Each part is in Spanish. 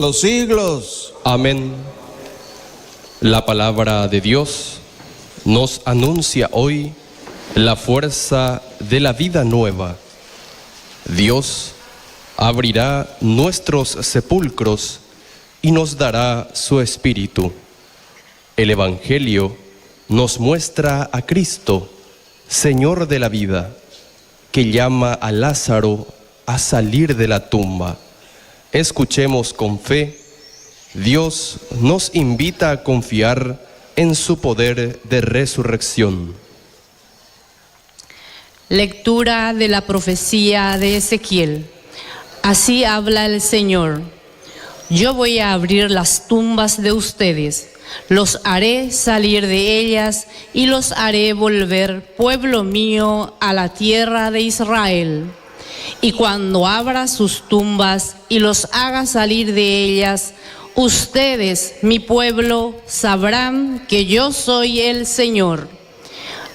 los siglos. Amén. La palabra de Dios nos anuncia hoy la fuerza de la vida nueva. Dios abrirá nuestros sepulcros y nos dará su espíritu. El Evangelio nos muestra a Cristo, Señor de la vida, que llama a Lázaro a salir de la tumba. Escuchemos con fe. Dios nos invita a confiar en su poder de resurrección. Lectura de la profecía de Ezequiel. Así habla el Señor. Yo voy a abrir las tumbas de ustedes, los haré salir de ellas y los haré volver, pueblo mío, a la tierra de Israel. Y cuando abra sus tumbas y los haga salir de ellas, ustedes, mi pueblo, sabrán que yo soy el Señor.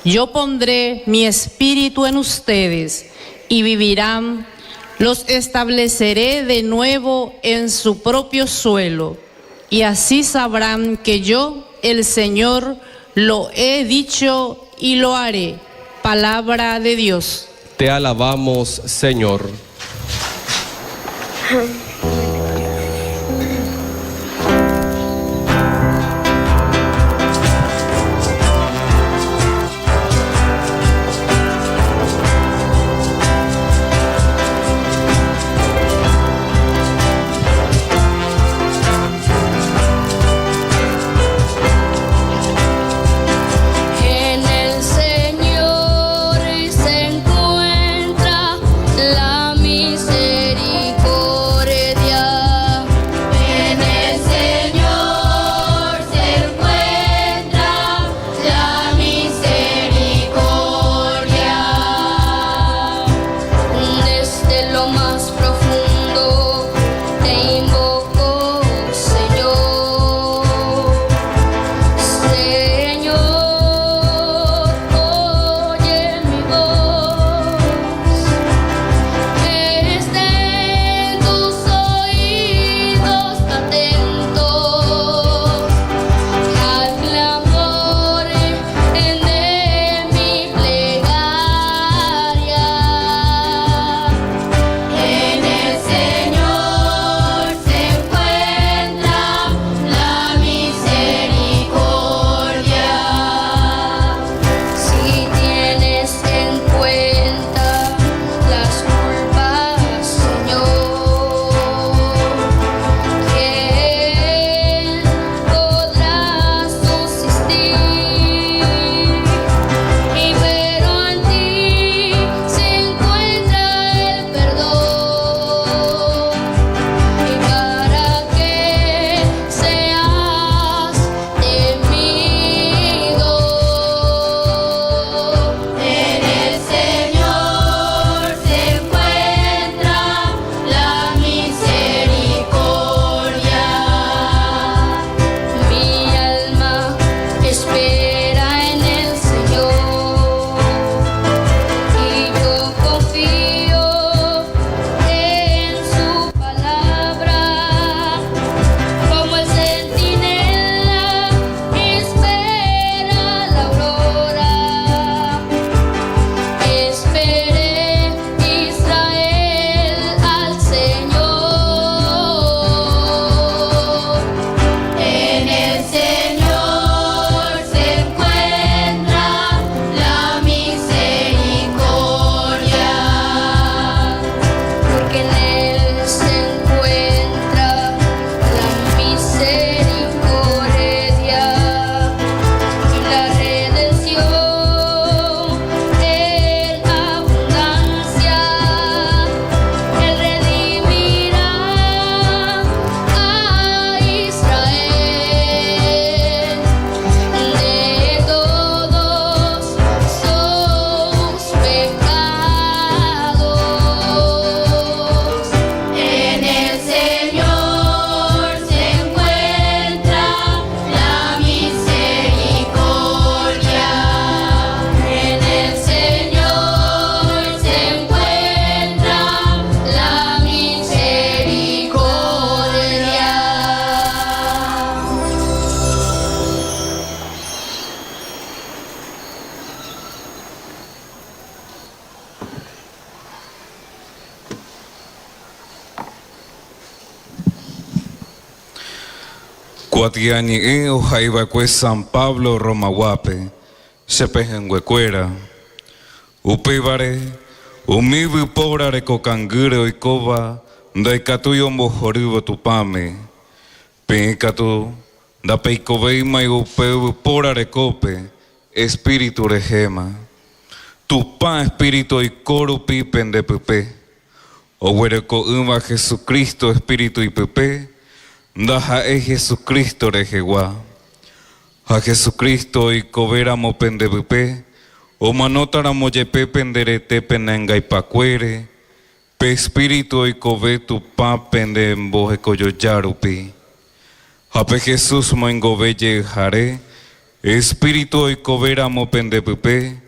Yo pondré mi espíritu en ustedes y vivirán. Los estableceré de nuevo en su propio suelo. Y así sabrán que yo, el Señor, lo he dicho y lo haré. Palabra de Dios. Te alabamos, Señor. La misericordia Cuatiani o Jaibacue San Pablo Romaguape, Sepejenguecuera, Upibare, Umibi Pobrare Cocangure Oikova, Daikatuyo Mojoribo Tupame, Pencatu, da Peicoveima y Upeu Pobrare Cope, Espíritu Regema, Tupá Espíritu y Coro Pipen de Pepe, Ohuereco Uma Jesucristo Espíritu y Pepe, Daja es Jesucristo Rejeguá, a Jesucristo y Covera Mopen de Pepe, o Manotara Moyepe Penderete Penenga y Pacuere, Pe Espíritu y Cove Tupá Pende en Boje Coyoyarupi, Ape Jesús Moengobeye Jare, Espíritu y Covera Mopen de Pepe,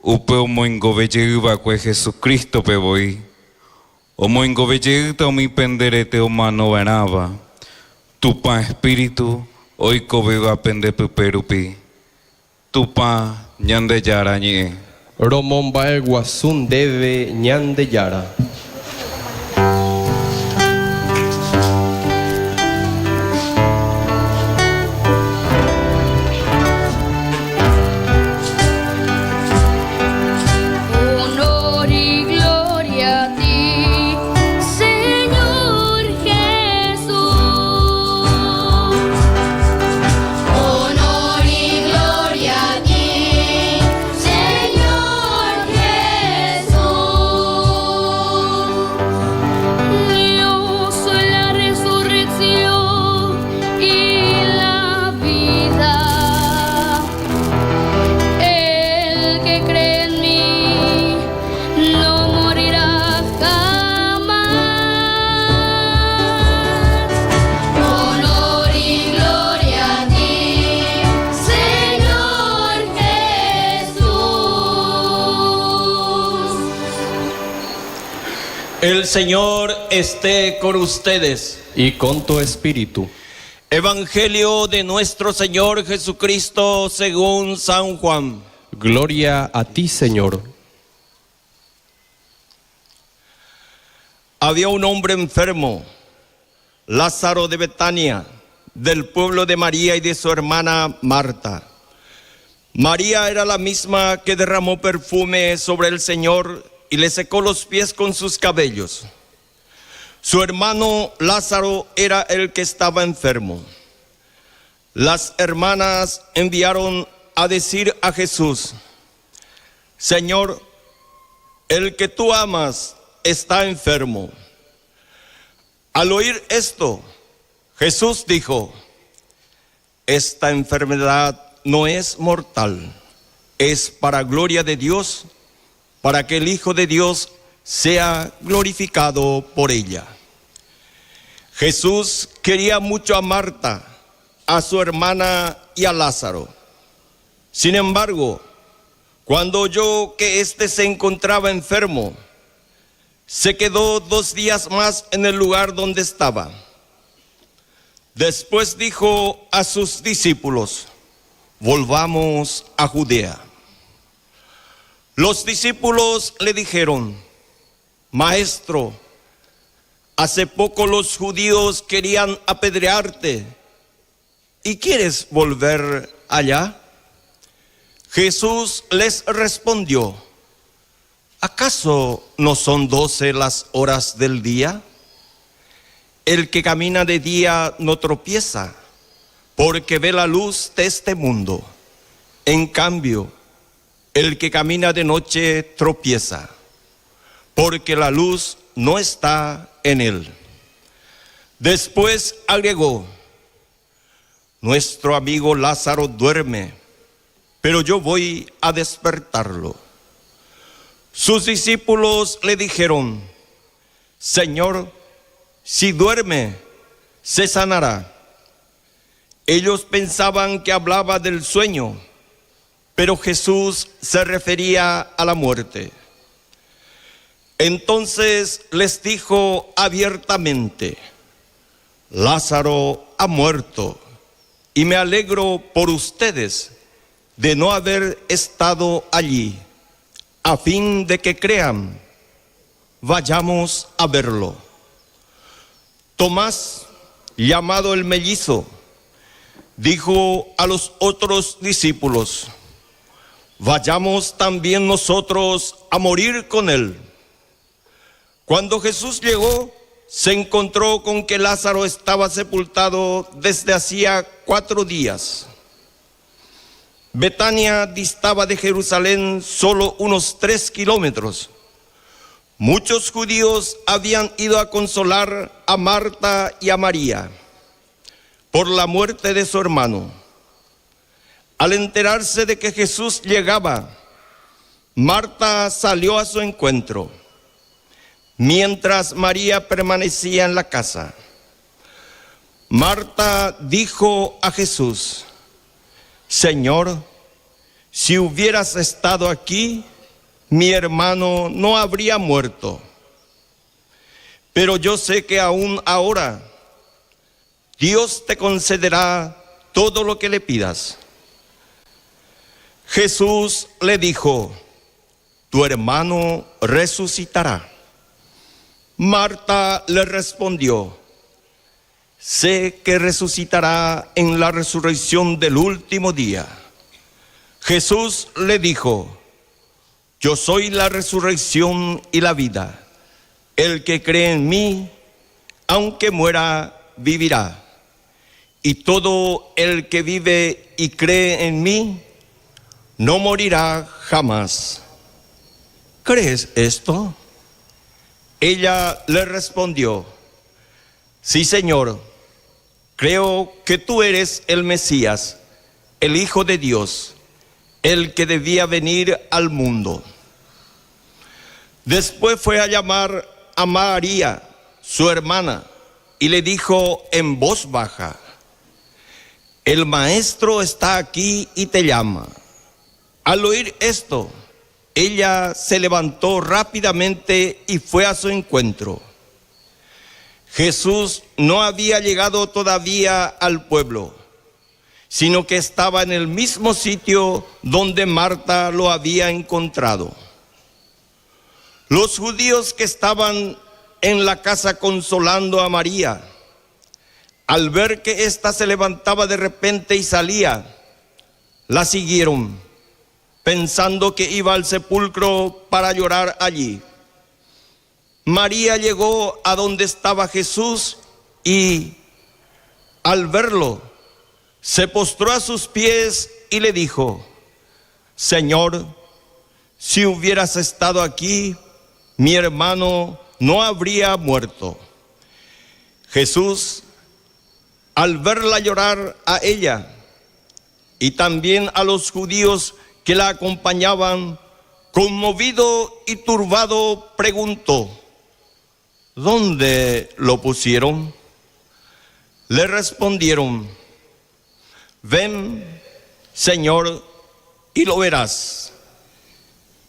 Upeo Moengobeye Ibacue Jesucristo Peboí, o Moengobeye Tomi Penderete o Mano Venaba, Tupá Espíritu, hoy Coveva Pende Peperupi, Tupá Ñande Yarañe. Romomba el Guasun debe ñande yara. Honor y gloria a ti, Señor Jesús. Honor y gloria a ti, Señor Jesús. Dios, la resurrección y la vida. El que cree en mí no morirá jamás. Honor y gloria a ti, Señor Jesús. El Señor esté con ustedes. Y con tu espíritu. Evangelio de nuestro Señor Jesucristo según San Juan. Gloria a ti, Señor. Había un hombre enfermo, Lázaro de Betania, del pueblo de María y de su hermana Marta. María era la misma que derramó perfume sobre el Señor y le secó los pies con sus cabellos. Su hermano Lázaro era el que estaba enfermo. Las hermanas enviaron a decir a Jesús: Señor, el que tú amas está enfermo. Al oír esto, Jesús dijo: esta enfermedad no es mortal, es para gloria de Dios, para que el Hijo de Dios sea glorificado por ella. Jesús quería mucho a Marta, a su hermana y a Lázaro. Sin embargo, cuando oyó que éste se encontraba enfermo, se quedó 2 días más en el lugar donde estaba. Después dijo a sus discípulos: volvamos a Judea. Los discípulos le dijeron: Maestro, hace poco los judíos querían apedrearte, ¿y quieres volver allá? Jesús les respondió: ¿acaso no son 12 las horas del día? El que camina de día no tropieza, porque ve la luz de este mundo. En cambio, el que camina de noche tropieza, porque la luz no está en él. Después agregó: nuestro amigo Lázaro duerme, pero yo voy a despertarlo. Sus discípulos le dijeron: Señor, si duerme, se sanará. Ellos pensaban que hablaba del sueño, pero Jesús se refería a la muerte. Entonces les dijo abiertamente: Lázaro ha muerto, y me alegro por ustedes de no haber estado allí, a fin de que crean. Vayamos a verlo. Tomás, llamado el mellizo, dijo a los otros discípulos: vayamos también nosotros a morir con él. Cuando Jesús llegó, se encontró con que Lázaro estaba sepultado desde hacía 4 días. Betania distaba de Jerusalén solo unos 3 kilómetros. Muchos judíos habían ido a consolar a Marta y a María por la muerte de su hermano. Al enterarse de que Jesús llegaba, Marta salió a su encuentro, mientras María permanecía en la casa. Marta dijo a Jesús: Señor, si hubieras estado aquí, mi hermano no habría muerto. Pero yo sé que aún ahora Dios te concederá todo lo que le pidas. Jesús le dijo: tu hermano resucitará. Marta le respondió: sé que resucitará en la resurrección del último día. Jesús le dijo: yo soy la resurrección y la vida. El que cree en mí, aunque muera, vivirá. Y todo el que vive y cree en mí, no morirá jamás. ¿Crees esto? Ella le respondió: sí, Señor, creo que tú eres el Mesías, el Hijo de Dios, el que debía venir al mundo. Después fue a llamar a María, su hermana, y le dijo en voz baja: el Maestro está aquí y te llama. Al oír esto, ella se levantó rápidamente y fue a su encuentro. Jesús no había llegado todavía al pueblo, sino que estaba en el mismo sitio donde Marta lo había encontrado. Los judíos que estaban en la casa consolando a María, al ver que ésta se levantaba de repente y salía, la siguieron, pensando que iba al sepulcro para llorar allí. María llegó a donde estaba Jesús y, al verlo, se postró a sus pies y le dijo: Señor, si hubieras estado aquí, mi hermano no habría muerto. Jesús, al verla llorar a ella y también a los judíos que la acompañaban, conmovido y turbado, preguntó: ¿dónde lo pusieron? Le respondieron: ven, Señor, y lo verás.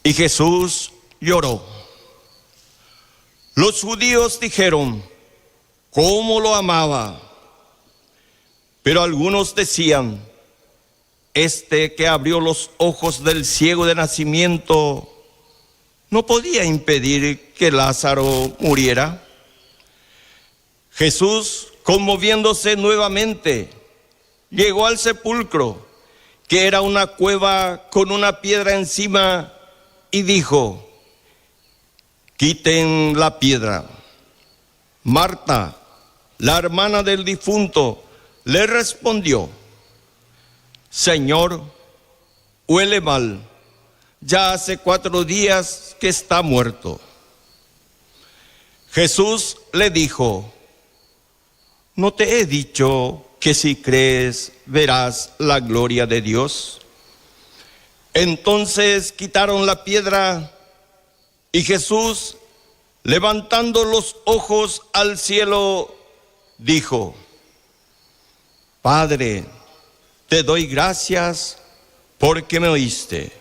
Y Jesús lloró. Los judíos dijeron: ¿cómo lo amaba? Pero algunos decían: este que abrió los ojos del ciego de nacimiento no podía impedir que Lázaro muriera. Jesús, conmoviéndose nuevamente, llegó al sepulcro, que era una cueva con una piedra encima, y dijo: quiten la piedra. Marta, la hermana del difunto, le respondió: Señor, huele mal, ya hace 4 días que está muerto. Jesús le dijo: ¿no te he dicho que si crees verás la gloria de Dios? Entonces quitaron la piedra y Jesús, levantando los ojos al cielo, dijo: Padre, te doy gracias porque me oíste.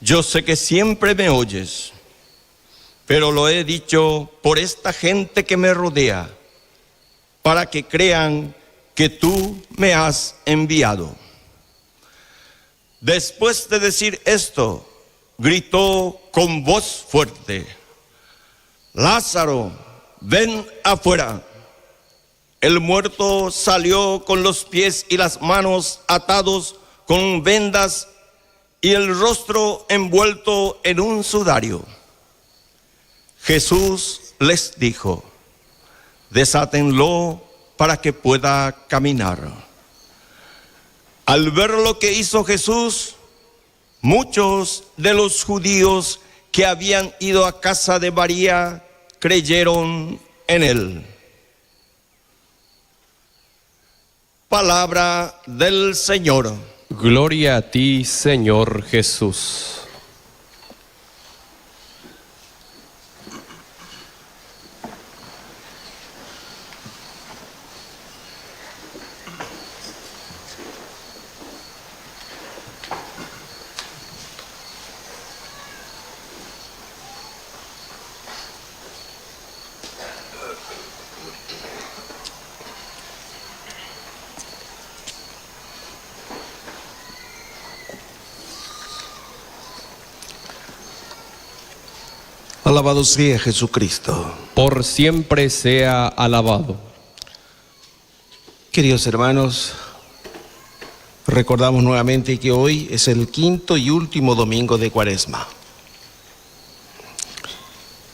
Yo sé que siempre me oyes, pero lo he dicho por esta gente que me rodea, para que crean que tú me has enviado. Después de decir esto, gritó con voz fuerte: Lázaro, ven afuera. El muerto salió con los pies y las manos atados con vendas y el rostro envuelto en un sudario. Jesús les dijo: desátenlo para que pueda caminar. Al ver lo que hizo Jesús, muchos de los judíos que habían ido a casa de María creyeron en él. Palabra del Señor. Gloria a ti, Señor Jesús. Alabado sea Jesucristo. Por siempre sea alabado. Queridos hermanos, recordamos nuevamente que hoy es el quinto y último domingo de Cuaresma.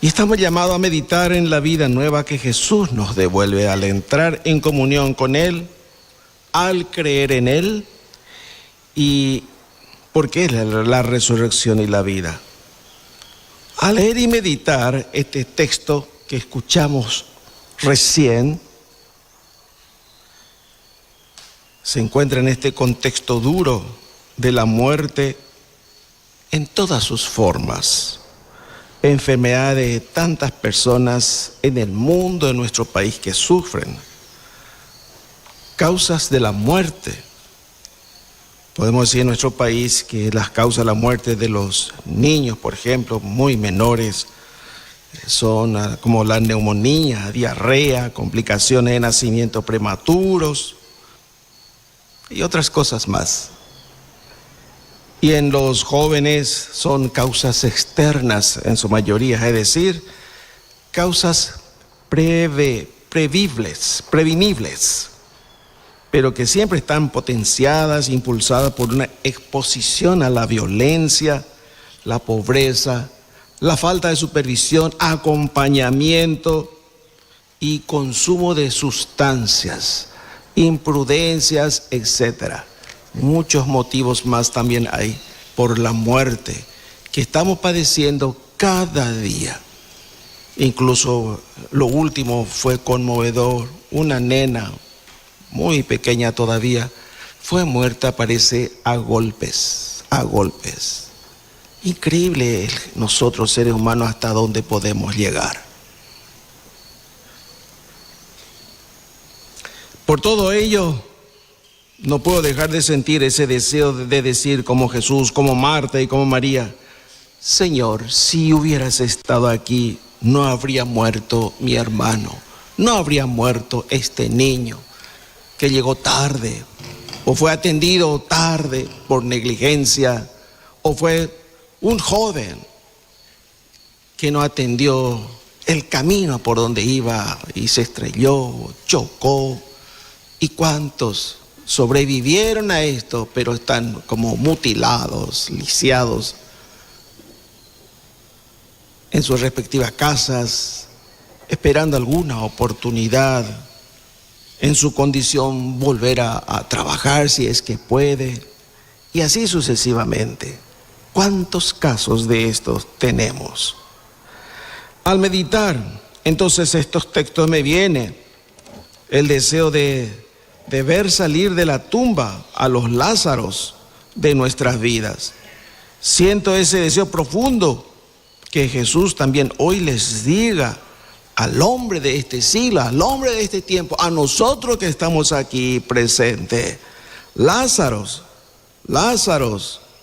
Y estamos llamados a meditar en la vida nueva que Jesús nos devuelve al entrar en comunión con Él, al creer en Él, y porque es la resurrección y la vida. Al leer y meditar este texto que escuchamos recién, se encuentra en este contexto duro de la muerte en todas sus formas. Enfermedad de tantas personas en el mundo, en nuestro país, que sufren. Causas de la muerte. Podemos decir en nuestro país que las causas de la muerte de los niños, por ejemplo, muy menores, son como la neumonía, diarrea, complicaciones de nacimiento prematuros y otras cosas más. Y en los jóvenes son causas externas en su mayoría, es decir, causas prevenibles, pero que siempre están potenciadas, impulsadas por una exposición a la violencia, la pobreza, la falta de supervisión, acompañamiento y consumo de sustancias, imprudencias, etc. Muchos motivos más también hay por la muerte que estamos padeciendo cada día. Incluso lo último fue conmovedor. Una nena muy pequeña todavía fue muerta, parece, a golpes. Increíble nosotros seres humanos hasta dónde podemos llegar. Por todo ello, no puedo dejar de sentir ese deseo de decir como Jesús, como Marta y como María: Señor, si hubieras estado aquí, no habría muerto mi hermano, no habría muerto este niño que llegó tarde, o fue atendido tarde por negligencia, o fue un joven que no atendió el camino por donde iba y se estrelló, chocó. ¿Y cuántos sobrevivieron a esto, pero están como mutilados, lisiados en sus respectivas casas, esperando alguna oportunidad en su condición volver a trabajar si es que puede, y así sucesivamente? ¿Cuántos casos de estos tenemos? Al meditar entonces estos textos me viene el deseo de ver salir de la tumba a los Lázaros de nuestras vidas. Siento ese deseo profundo que Jesús también hoy les diga al hombre de este siglo, al hombre de este tiempo, a nosotros que estamos aquí presentes: Lázaros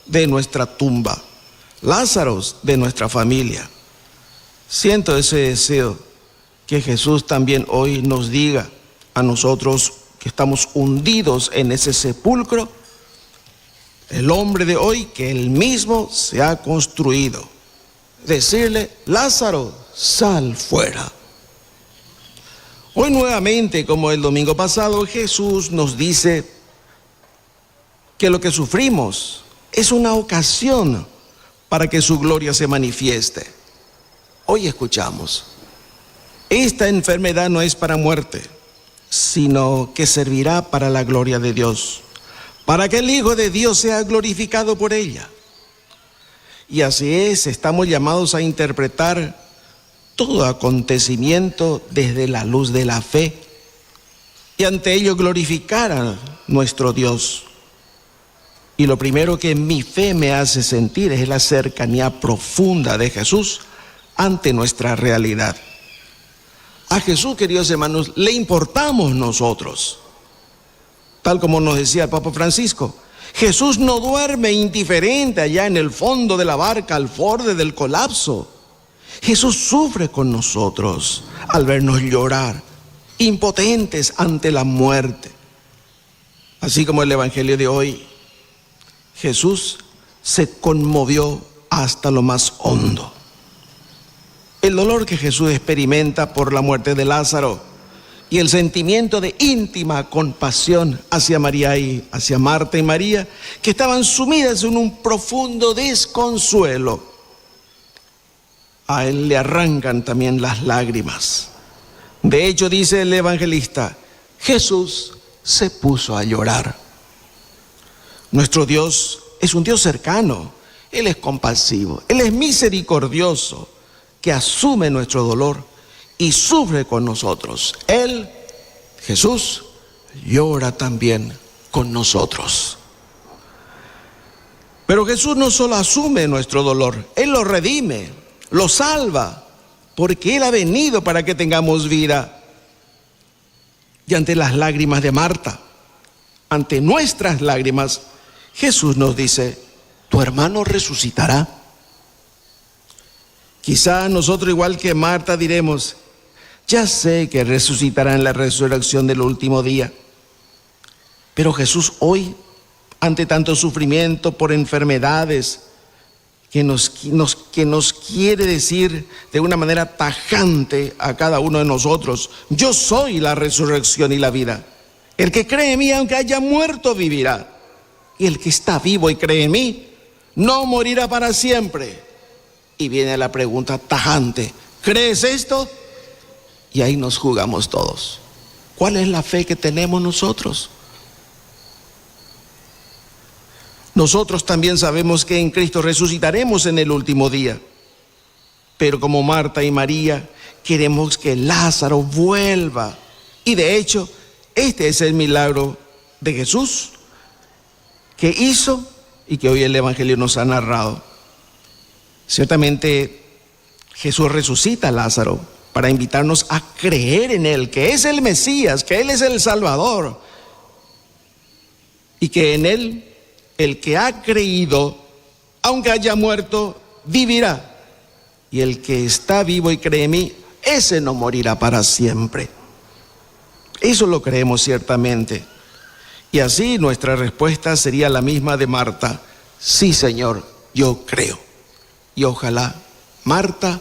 de nuestra tumba, Lázaros de nuestra familia. Siento ese deseo que Jesús también hoy nos diga a nosotros que estamos hundidos en ese sepulcro, el hombre de hoy que él mismo se ha construido. Decirle: Lázaro, sal fuera. Hoy nuevamente, como el domingo pasado, Jesús nos dice que lo que sufrimos es una ocasión para que su gloria se manifieste. Hoy escuchamos, esta enfermedad no es para muerte, sino que servirá para la gloria de Dios, para que el Hijo de Dios sea glorificado por ella. Y así es, estamos llamados a interpretar todo acontecimiento desde la luz de la fe y ante ello glorificar a nuestro Dios. Y lo primero que mi fe me hace sentir es la cercanía profunda de Jesús ante nuestra realidad. A Jesús, queridos hermanos, le importamos nosotros. Tal como nos decía el Papa Francisco, Jesús no duerme indiferente allá en el fondo de la barca al borde del colapso. Jesús sufre con nosotros al vernos llorar, impotentes ante la muerte. Así como el Evangelio de hoy, Jesús se conmovió hasta lo más hondo. El dolor que Jesús experimenta por la muerte de Lázaro y el sentimiento de íntima compasión hacia María y hacia Marta y María, que estaban sumidas en un profundo desconsuelo. A él le arrancan también las lágrimas. De hecho, dice el evangelista, Jesús se puso a llorar. Nuestro Dios es un Dios cercano, Él es compasivo, Él es misericordioso, que asume nuestro dolor y sufre con nosotros. Él, Jesús, llora también con nosotros. Pero Jesús no solo asume nuestro dolor, Él lo redime, lo salva, porque Él ha venido para que tengamos vida. Y ante las lágrimas de Marta, ante nuestras lágrimas, Jesús nos dice, tu hermano resucitará. Quizá nosotros, igual que Marta, diremos, ya sé que resucitará en la resurrección del último día. Pero Jesús hoy, ante tanto sufrimiento por enfermedades, que nos quiere decir de una manera tajante a cada uno de nosotros, yo soy la resurrección y la vida. El que cree en mí, aunque haya muerto, vivirá. Y el que está vivo y cree en mí, no morirá para siempre. Y viene la pregunta tajante, ¿crees esto? Y ahí nos jugamos todos. ¿Cuál es la fe que tenemos nosotros? Nosotros también sabemos que en Cristo resucitaremos en el último día. Pero como Marta y María, queremos que Lázaro vuelva. Y de hecho, este es el milagro de Jesús que hizo y que hoy el Evangelio nos ha narrado. Ciertamente Jesús resucita a Lázaro para invitarnos a creer en Él, que es el Mesías, que Él es el Salvador, y que en Él el que ha creído, aunque haya muerto, vivirá. Y el que está vivo y cree en mí, ese no morirá para siempre. Eso lo creemos ciertamente. Y así nuestra respuesta sería la misma de Marta. Sí, Señor, yo creo. Y ojalá Marta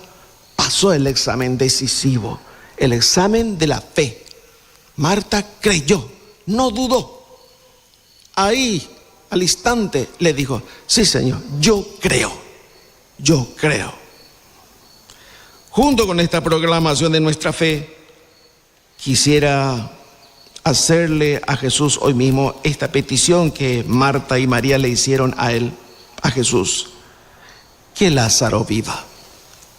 pasó el examen decisivo, el examen de la fe. Marta creyó, no dudó. Ahí, al instante, le dijo, sí, Señor, yo creo. Junto con esta proclamación de nuestra fe, quisiera hacerle a Jesús hoy mismo esta petición que Marta y María le hicieron a él, a Jesús. Que Lázaro viva,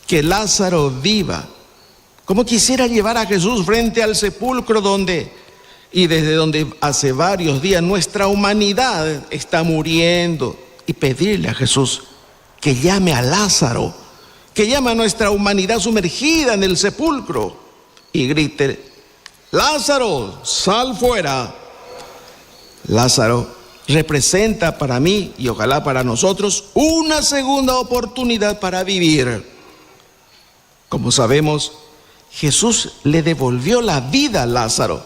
que Lázaro viva. Como quisiera llevar a Jesús frente al sepulcro desde donde hace varios días nuestra humanidad está muriendo, y pedirle a Jesús que llame a Lázaro, que llame a nuestra humanidad sumergida en el sepulcro y grite, Lázaro, sal fuera. Lázaro representa para mí y ojalá para nosotros una segunda oportunidad para vivir. Como sabemos, Jesús le devolvió la vida a Lázaro,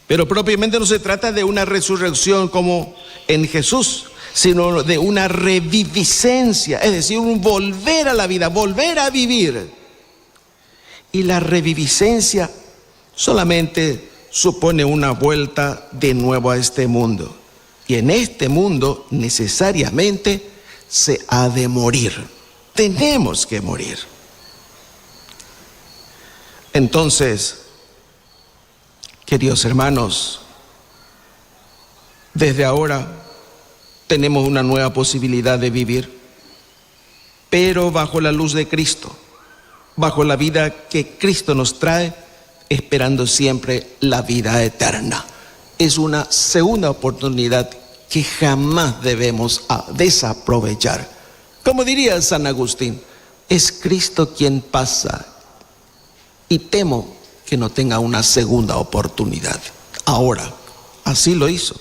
pero propiamente no se trata de una resurrección como en Jesús, sino de una reviviscencia, es decir, un volver a la vida, volver a vivir. Y la reviviscencia solamente supone una vuelta de nuevo a este mundo. Y en este mundo necesariamente se ha de morir. Tenemos que morir. Entonces, queridos hermanos, desde ahora tenemos una nueva posibilidad de vivir, pero bajo la luz de Cristo, bajo la vida que Cristo nos trae, esperando siempre la vida eterna. Es una segunda oportunidad que jamás debemos desaprovechar. Como diría San Agustín, es Cristo quien pasa y temo que no tenga una segunda oportunidad. Ahora, así lo hizo.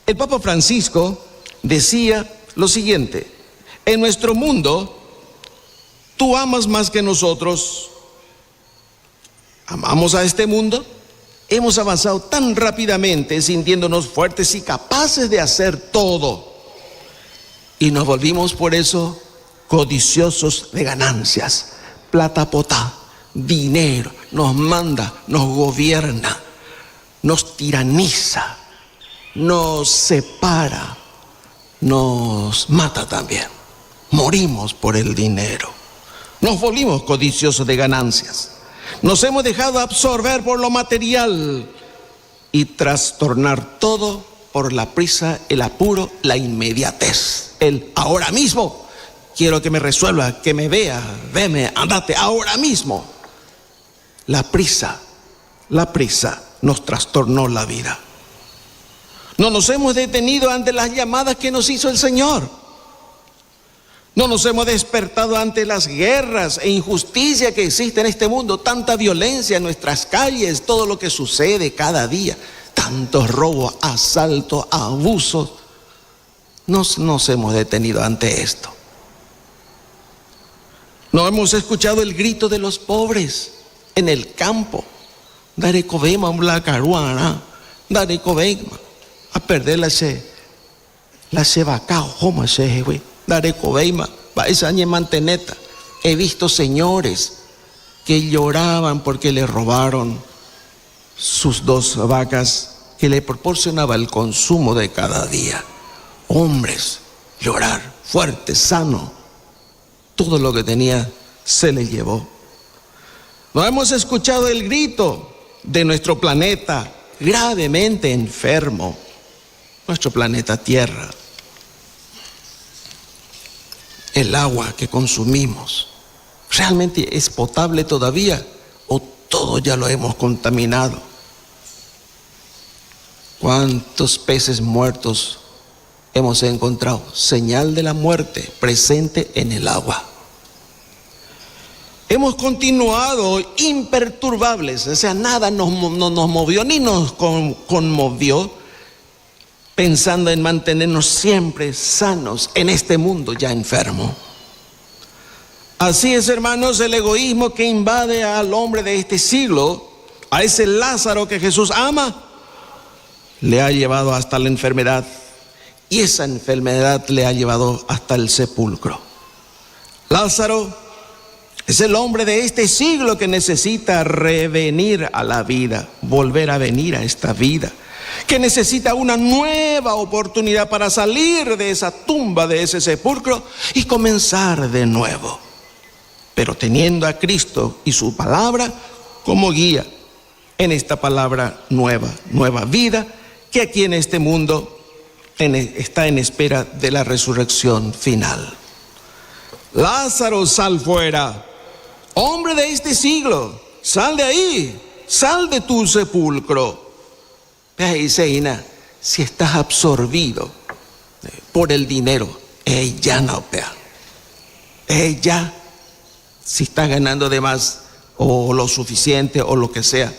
El Papa Francisco decía lo siguiente: en nuestro mundo, tú amas más que nosotros. Amamos a este mundo. Hemos avanzado tan rápidamente, sintiéndonos fuertes y capaces de hacer todo. Y nos volvimos por eso codiciosos de ganancias. Plata potá, dinero, nos manda, nos gobierna, nos tiraniza, nos separa, nos mata también. Morimos por el dinero. Nos volvimos codiciosos de ganancias. Nos hemos dejado absorber por lo material y trastornar todo por la prisa, el apuro, la inmediatez. El ahora mismo. Quiero que me resuelva, que me vea, veme, andate, ahora mismo. La prisa nos trastornó la vida. No nos hemos detenido ante las llamadas que nos hizo el Señor. No nos hemos despertado ante las guerras e injusticia que existe en este mundo, tanta violencia en nuestras calles, todo lo que sucede cada día, tantos robos, asaltos, abusos. No nos hemos detenido ante esto. No hemos escuchado el grito de los pobres en el campo. Dare covema un caruana, dare covema a perder la vaca, homa se güey. Dare coveima, va esa añe manteneta. He visto señores que lloraban porque le robaron sus 2 vacas que le proporcionaba el consumo de cada día. Hombres, llorar, fuerte, sano. Todo lo que tenía se le llevó. No hemos escuchado el grito de nuestro planeta gravemente enfermo, nuestro planeta Tierra. El agua que consumimos, ¿realmente es potable todavía o todo ya lo hemos contaminado? ¿Cuántos peces muertos hemos encontrado? Señal de la muerte presente en el agua. Hemos continuado imperturbables, o sea, nada nos movió ni nos conmovió, pensando en mantenernos siempre sanos en este mundo ya enfermo. Así es, hermanos, el egoísmo que invade al hombre de este siglo, a ese Lázaro que Jesús ama, le ha llevado hasta la enfermedad, y esa enfermedad le ha llevado hasta el sepulcro. Lázaro es el hombre de este siglo que necesita revenir a la vida, volver a venir a esta vida, que necesita una nueva oportunidad para salir de esa tumba, de ese sepulcro y comenzar de nuevo, pero teniendo a Cristo y su palabra como guía en esta palabra nueva vida que aquí en este mundo está en espera de la resurrección final. Lázaro, sal fuera. Hombre de este siglo, sal de ahí, sal de tu sepulcro. Seina, si estás absorbido por el dinero, ya no, ya, si estás ganando de más o lo suficiente o lo que sea,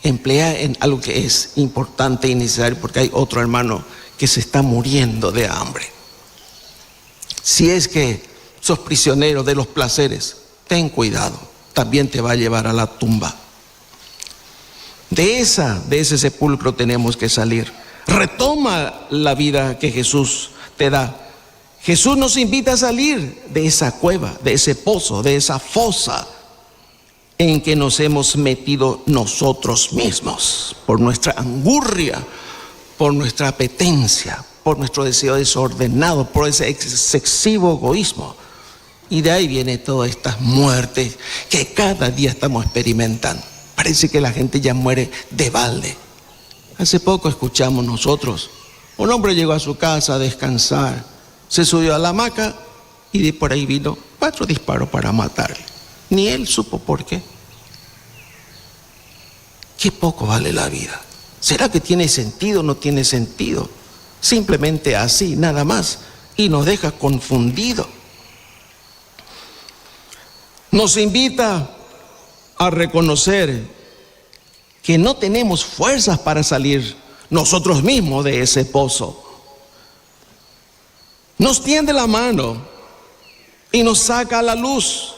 emplea en algo que es importante y necesario, porque hay otro hermano que se está muriendo de hambre. Si es que sos prisionero de los placeres, ten cuidado, también te va a llevar a la tumba. De ese sepulcro tenemos que salir. Retoma la vida que Jesús te da. Jesús nos invita a salir de esa cueva, de ese pozo, de esa fosa en que nos hemos metido nosotros mismos, por nuestra angurria, por nuestra apetencia, por nuestro deseo desordenado, por ese excesivo egoísmo. Y de ahí viene todas estas muertes que cada día estamos experimentando. Parece que la gente ya muere de balde. Hace poco escuchamos nosotros, un hombre llegó a su casa a descansar, se subió a la hamaca y de por ahí vino 4 disparos para matarle. Ni él supo por qué. Qué poco vale la vida. ¿Será que tiene sentido o no tiene sentido? Simplemente así, nada más. Y nos deja confundidos. Nos invita a reconocer que no tenemos fuerzas para salir nosotros mismos de ese pozo. Nos tiende la mano y nos saca a la luz.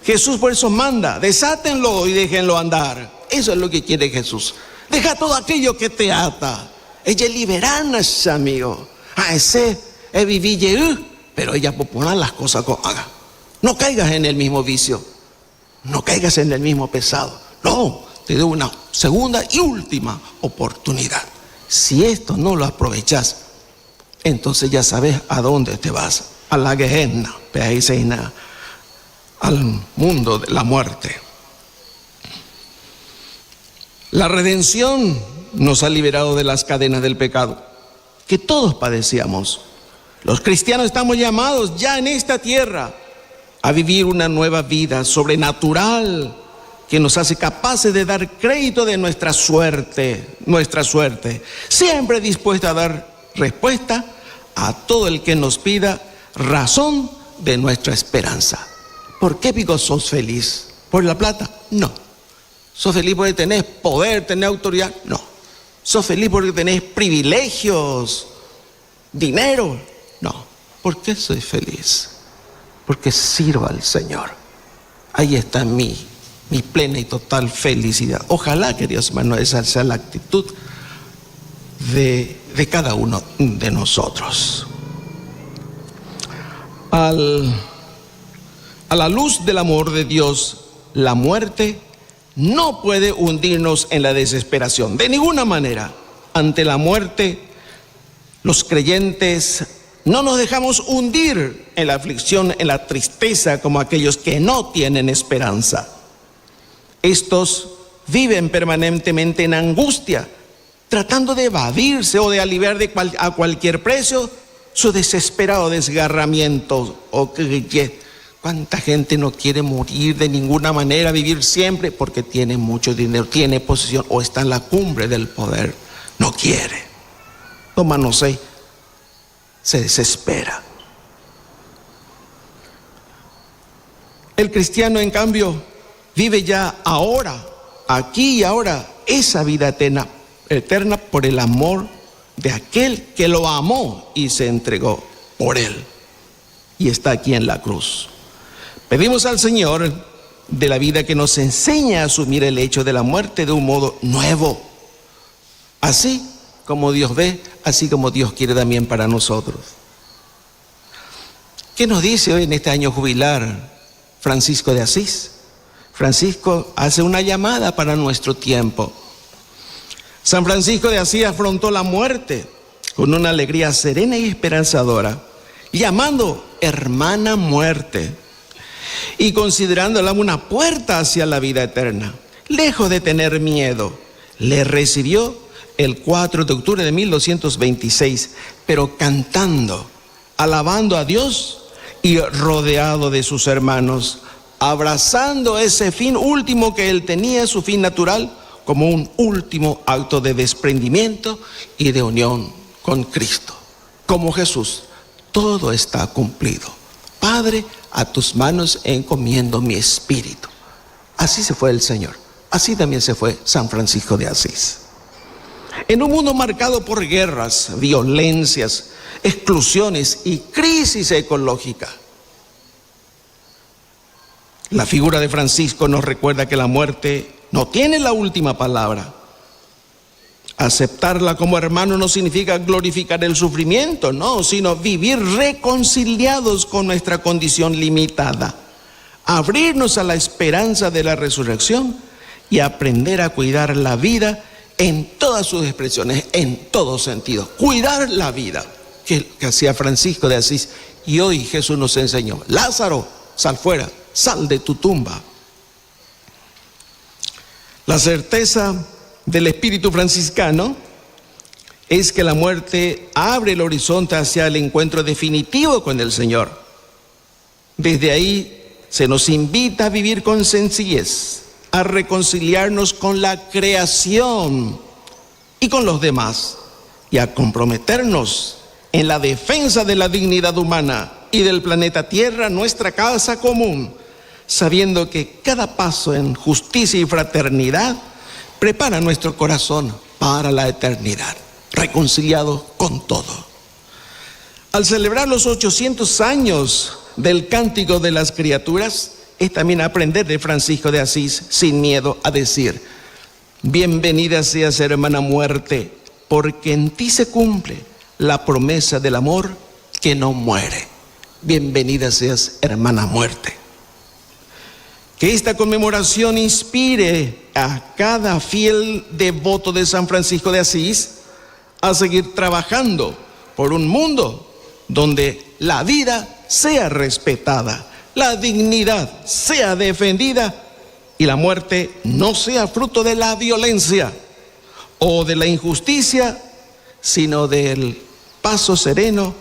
Jesús por eso manda, desátenlo y déjenlo andar. Eso es lo que quiere Jesús. Deja todo aquello que te ata. Ella liberanas, amigo. A ese es vivir, pero ella poner las cosas con haga. No caigas en el mismo vicio. No caigas en el mismo pesado. No, te doy una segunda y última oportunidad. Si esto no lo aprovechas, entonces ya sabes a dónde te vas. A la Gehenna, al mundo de la muerte. La redención nos ha liberado de las cadenas del pecado que todos padecíamos. Los cristianos estamos llamados ya en esta tierra a vivir una nueva vida sobrenatural que nos hace capaces de dar crédito de nuestra suerte, siempre dispuesta a dar respuesta a todo el que nos pida razón de nuestra esperanza. ¿Por qué digo sos feliz? ¿Por la plata? No. ¿Sos feliz porque tenés poder, tenés autoridad? No. ¿Sos feliz porque tenés privilegios, dinero? No. ¿Por qué soy feliz? Porque sirvo al Señor. Ahí está mi plena y total felicidad. Ojalá, queridos hermanos, esa sea la actitud de cada uno de nosotros. A la luz del amor de Dios, la muerte no puede hundirnos en la desesperación. De ninguna manera. Ante la muerte, los creyentes no nos dejamos hundir en la aflicción, en la tristeza, como aquellos que no tienen esperanza. Estos viven permanentemente en angustia, tratando de evadirse o de aliviar a cualquier precio su desesperado desgarramiento. ¿Cuánta gente no quiere morir de ninguna manera, vivir siempre porque tiene mucho dinero, tiene posesión o está en la cumbre del poder? No quiere. Romanos 6 se desespera. El cristiano, en cambio, vive ya ahora, aquí y ahora, esa vida eterna por el amor de aquel que lo amó y se entregó por él. Y está aquí en la cruz. Pedimos al Señor de la vida que nos enseña a asumir el hecho de la muerte de un modo nuevo. Así como Dios ve, así como Dios quiere también para nosotros. ¿Qué nos dice hoy en este año jubilar Francisco de Asís? Francisco hace una llamada para nuestro tiempo. San Francisco de Asís afrontó la muerte con una alegría serena y esperanzadora, llamando hermana muerte y considerándola una puerta hacia la vida eterna. Lejos de tener miedo, le recibió el 4 de octubre de 1226, pero cantando, alabando a Dios y rodeado de sus hermanos, abrazando ese fin último que él tenía, su fin natural, como un último acto de desprendimiento y de unión con Cristo. Como Jesús, todo está cumplido. Padre, a tus manos encomiendo mi espíritu. Así se fue el Señor. Así también se fue San Francisco de Asís. En un mundo marcado por guerras, violencias, exclusiones y crisis ecológica, la figura de Francisco nos recuerda que la muerte no tiene la última palabra. Aceptarla como hermano no significa glorificar el sufrimiento, no, sino vivir reconciliados con nuestra condición limitada, abrirnos a la esperanza de la resurrección y aprender a cuidar la vida en todas sus expresiones, en todos sentidos. Cuidar la vida, que hacía Francisco de Asís. Y hoy Jesús nos enseñó: Lázaro, sal fuera, sal de tu tumba. La certeza del espíritu franciscano es que la muerte abre el horizonte hacia el encuentro definitivo con el Señor. Desde ahí se nos invita a vivir con sencillez, a reconciliarnos con la creación y con los demás, y a comprometernos en la defensa de la dignidad humana y del planeta Tierra, nuestra casa común, sabiendo que cada paso en justicia y fraternidad prepara nuestro corazón para la eternidad, reconciliado con todo. Al celebrar los 800 años del Cántico de las Criaturas, es también aprender de Francisco de Asís, sin miedo, a decir: bienvenida seas, hermana muerte, porque en ti se cumple la promesa del amor que no muere. Bienvenida seas, hermana muerte. Que esta conmemoración inspire a cada fiel devoto de San Francisco de Asís a seguir trabajando por un mundo donde la vida sea respetada, la dignidad sea defendida y la muerte no sea fruto de la violencia o de la injusticia, sino del paso sereno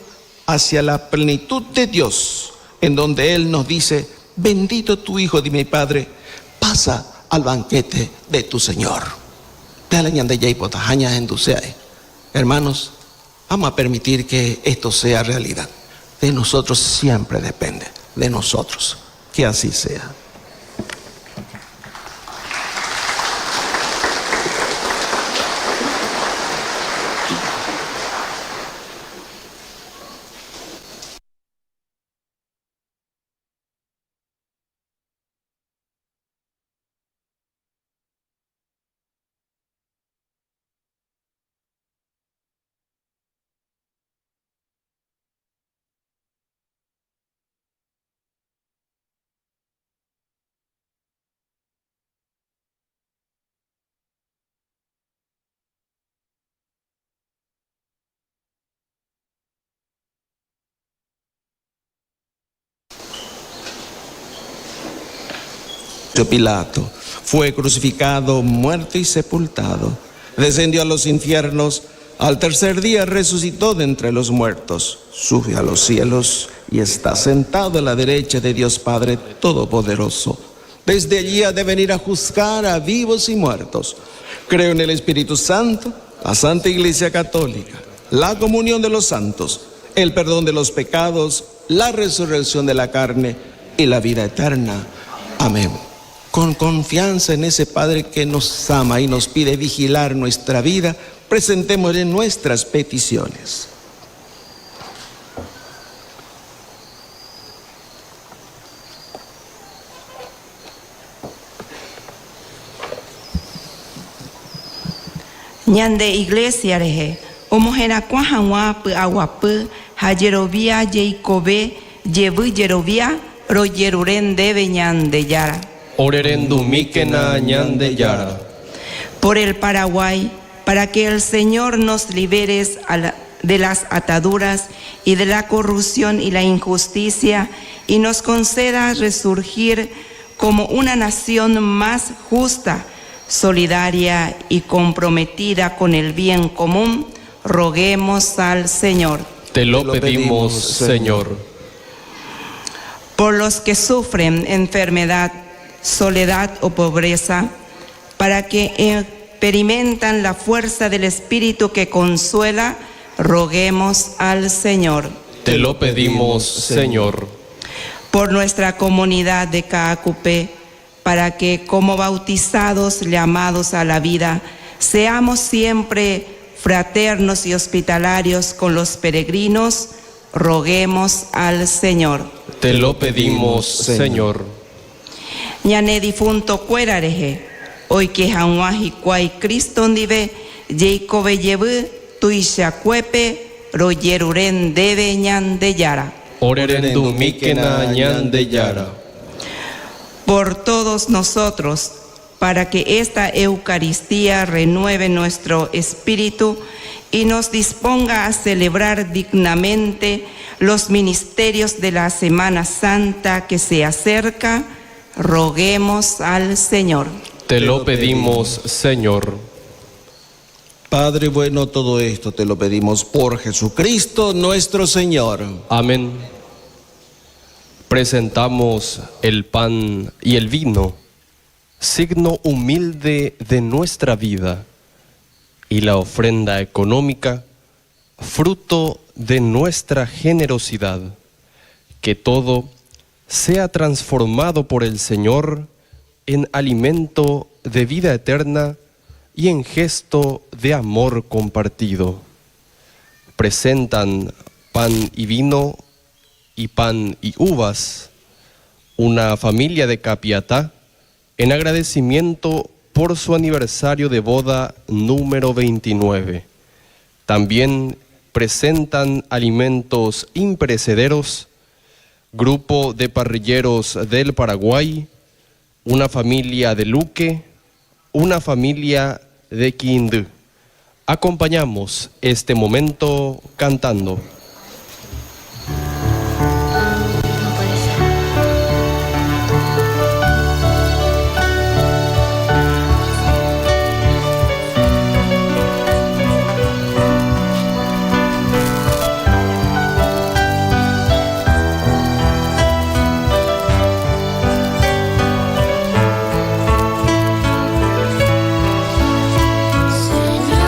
hacia la plenitud de Dios, en donde Él nos dice: bendito tu Hijo de mi Padre, pasa al banquete de tu Señor. Hermanos, vamos a permitir que esto sea realidad. De nosotros siempre depende, de nosotros, que así sea. Pilato fue crucificado, muerto y sepultado. Descendió a los infiernos. Al tercer día resucitó de entre los muertos. Sube a los cielos y está sentado a la derecha de Dios Padre Todopoderoso. Desde allí ha de venir a juzgar a vivos y muertos. Creo en el Espíritu Santo, la Santa Iglesia Católica, la comunión de los santos, el perdón de los pecados, la resurrección de la carne y la vida eterna. Amén. Con confianza en ese Padre que nos ama y nos pide vigilar nuestra vida, presentémosle nuestras peticiones. Ñande iglesia reje, omojera cuajanwa pu aguapu, hayerovia yeikobe, yevu yerovia, royeruren debe ñande yara. Orerendumíquena ñande yara. Por el Paraguay, para que el Señor nos liberes de las ataduras y de la corrupción y la injusticia y nos conceda resurgir como una nación más justa, solidaria y comprometida con el bien común, roguemos al Señor. Te lo pedimos, Señor. Por los que sufren enfermedad, soledad o pobreza, para que experimentan la fuerza del Espíritu que consuela, roguemos al Señor. Te lo pedimos, Señor. Por nuestra comunidad de Caacupé, para que como bautizados llamados a la vida, seamos siempre fraternos y hospitalarios con los peregrinos, roguemos al Señor. Te lo pedimos, Señor. Ñane difunto cuerareje, hoy que janwaji cuay Cristo ndive, Jacobe yebu, tuishacuepe, royeruren debe ñande yara. Orerendumíquena ñande yara. por todos nosotros, para que esta Eucaristía renueve nuestro espíritu y nos disponga a celebrar dignamente los ministerios de la Semana Santa que se acerca. Roguemos al Señor. Te lo pedimos, Señor. Padre bueno, todo esto te lo pedimos por Jesucristo nuestro Señor. Amén. Presentamos el pan y el vino, signo humilde de nuestra vida, y la ofrenda económica, fruto de nuestra generosidad. Que todo sea transformado por el Señor en alimento de vida eterna y en gesto de amor compartido. Presentan pan y vino y pan y uvas, una familia de Capiatá, en agradecimiento por su aniversario de boda número 29. También presentan alimentos imperecederos, grupo de parrilleros del Paraguay, una familia de Luque, una familia de Quindú. Acompañamos este momento cantando.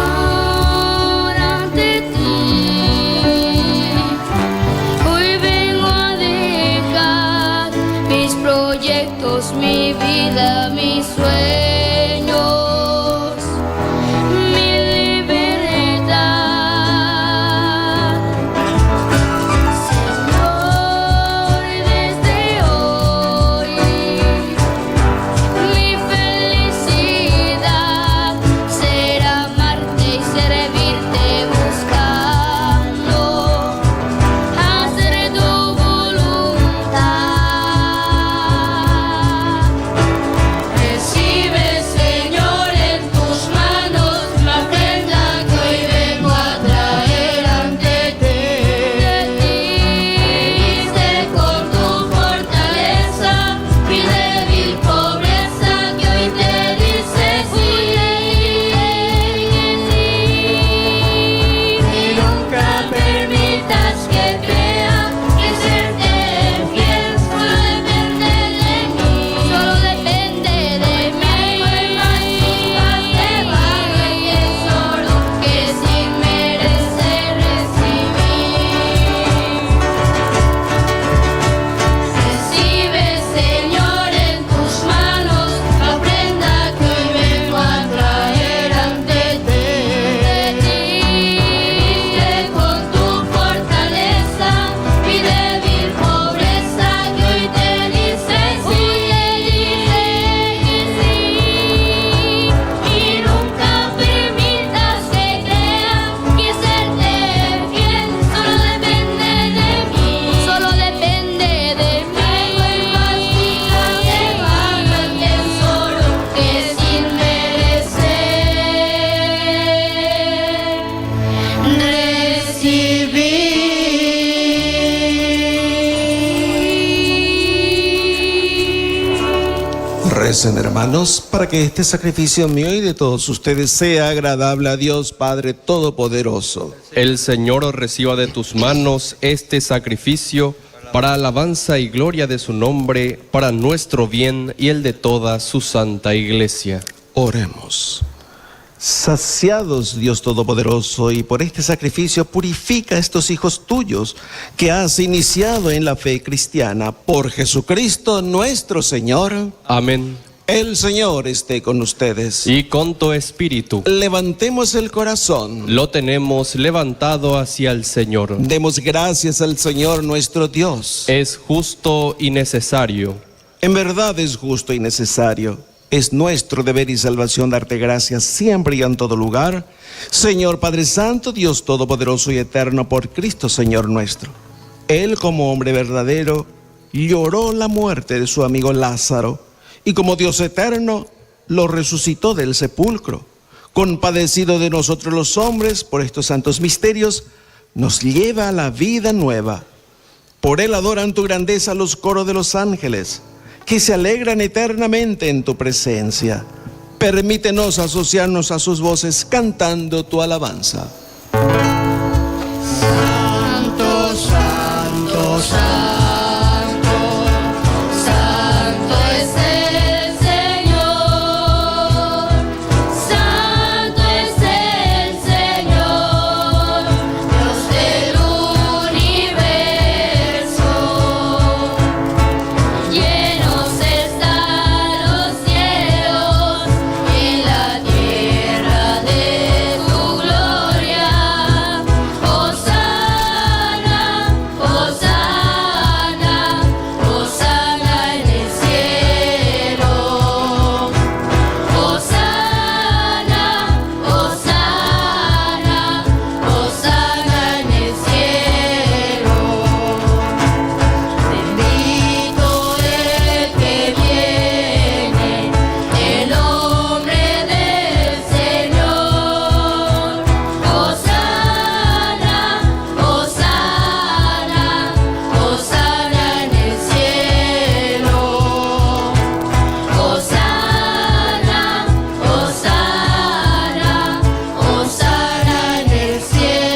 Señor, ante ti hoy vengo a dejar mis proyectos, mi vida, mis sueños, mi libertad. Señor, desde hoy mi felicidad será amarte y servirte, buscando hacer tu voluntad. Recibe, Señor, en tus manos la ofrenda que hoy vengo a traer ante ti. Diste con tu fortaleza mi débil pobreza, que hoy te dice sí. Y nunca permitas que crea que serte fiel solo depende de mí. Solo depende de mí. Vasijas de barro y tesoro que sin merecer recibí. Recibe, Señor, en tus manos la ofrenda que hoy vengo a traer ante ti. Diste con tu fortaleza mi débil pobreza, que hoy te dice sí. Y nunca permitas que crea que serte fiel solo depende de mí. Solo depende de mí. Vasijas de barro y tesoro que sin merecer recibí. Recen, hermanos, para que este sacrificio mío y de todos ustedes sea agradable a Dios Padre Todopoderoso. El Señor reciba de tus manos este sacrificio para alabanza y gloria de su nombre, para nuestro bien y el de toda su santa iglesia. Oremos. Saciados, Dios Todopoderoso, y por este sacrificio purifica a estos hijos tuyos que has iniciado en la fe cristiana, por Jesucristo nuestro Señor. Amén. El Señor esté con ustedes. Y con tu espíritu. Levantemos el corazón. Lo tenemos levantado hacia el Señor. Demos gracias al Señor nuestro Dios. Es justo y necesario. En verdad es justo y necesario. Es nuestro deber y salvación darte gracias siempre y en todo lugar, Señor Padre Santo, Dios Todopoderoso y Eterno, por Cristo Señor nuestro. Él, como hombre verdadero, lloró la muerte de su amigo Lázaro, y como Dios eterno, lo resucitó del sepulcro. Compadecido de nosotros los hombres por estos santos misterios, nos lleva a la vida nueva. Por él adoran tu grandeza los coros de los ángeles, que se alegran eternamente en tu presencia. Permítenos asociarnos a sus voces cantando tu alabanza. Santo, santo, santo, santo es el Señor, santo es el Señor, Dios del universo. Llenos están los cielos y la tierra de tu gloria. Hosana, Hosana, Hosana en el cielo. Hosana, Hosana, Hosana en el cielo. Bendito el que viene, el nombre del Señor. Hosana, Hosana, Hosana en el cielo. Hosana, Hosana, Hosana en el cielo.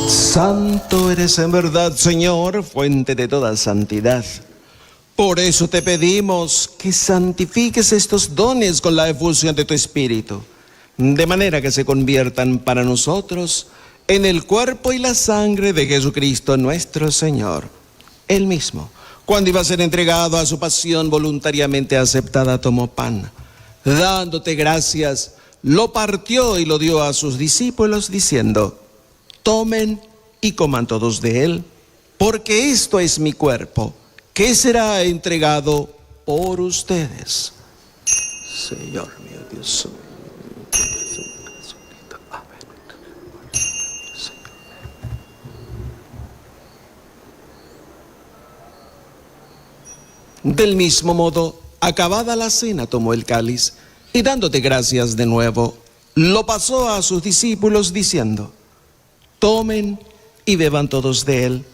Santo eres en verdad, Señor, fuente de toda santidad. Por eso te pedimos que santifiques estos dones con la efusión de tu Espíritu, de manera que se conviertan para nosotros en el cuerpo y la sangre de Jesucristo nuestro Señor. Él mismo, cuando iba a ser entregado a su pasión voluntariamente aceptada, tomó pan. Dándote gracias, lo partió y lo dio a sus discípulos diciendo: tomen y coman todos de él, porque esto es mi cuerpo, que será entregado por ustedes. Señor mío, Dios mío. Del mismo modo, acabada la cena, tomó el cáliz y dándote gracias de nuevo, lo pasó a sus discípulos diciendo: tomen y beban todos de él,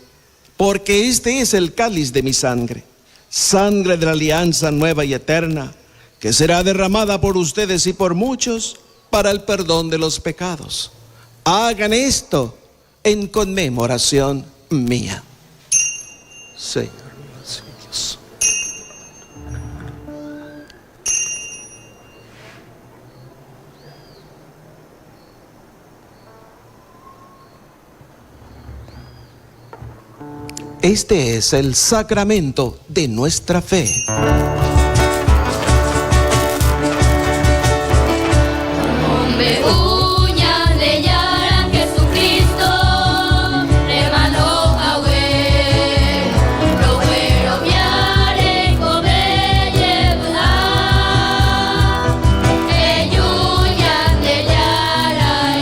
porque este es el cáliz de mi sangre, sangre de la alianza nueva y eterna, que será derramada por ustedes y por muchos para el perdón de los pecados. Hagan esto en conmemoración mía. Señor mío, sí, Dios. Este es el sacramento de nuestra fe. Hombre, uñas de Yara, Jesucristo, hermano Abuel, lo güero viare, cobre lleva, uñas de Yara,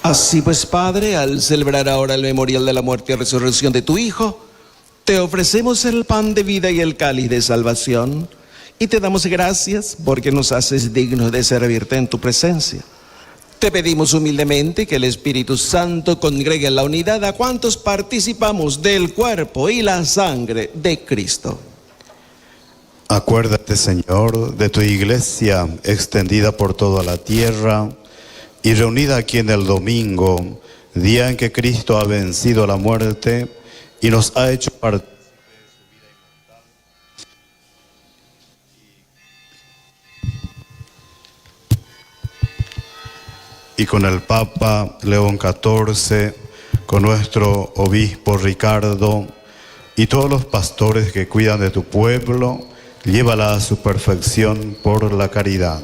Así pues, Padre, al celebrar ahora el memorial de la muerte y resurrección de tu Hijo, te ofrecemos el pan de vida y el cáliz de salvación, y te damos gracias porque nos haces dignos de servirte en tu presencia. Te pedimos humildemente que el Espíritu Santo congregue en la unidad a cuantos participamos del cuerpo y la sangre de Cristo. Acuérdate, Señor, de tu iglesia extendida por toda la tierra y reunida aquí en el domingo, día en que Cristo ha vencido la muerte y nos ha hecho partícipes de su vida inmortal. Y con el Papa León XIV, con nuestro obispo Ricardo y todos los pastores que cuidan de tu pueblo, llévala a su perfección por la caridad.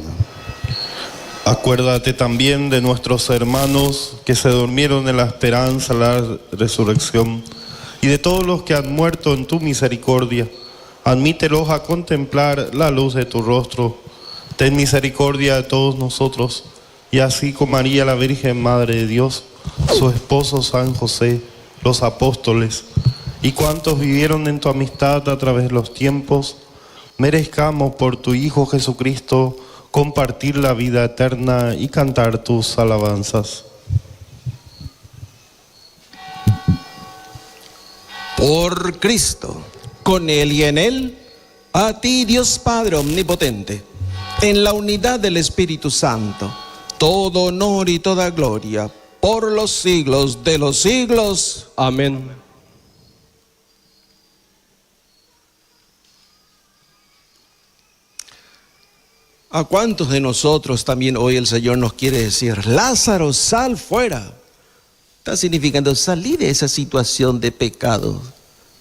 Acuérdate también de nuestros hermanos que se durmieron en la esperanza de la resurrección y de todos los que han muerto en tu misericordia. Admítelos a contemplar la luz de tu rostro. Ten misericordia de todos nosotros, y así con María la Virgen Madre de Dios, su esposo San José, los apóstoles y cuantos vivieron en tu amistad a través de los tiempos, merezcamos por tu Hijo Jesucristo compartir la vida eterna y cantar tus alabanzas. Por Cristo, con Él y en Él, a ti Dios Padre Omnipotente, en la unidad del Espíritu Santo, todo honor y toda gloria, por los siglos de los siglos. Amén. ¿A cuántos de nosotros también hoy el Señor nos quiere decir, Lázaro, sal fuera? Está significando salir de esa situación de pecado,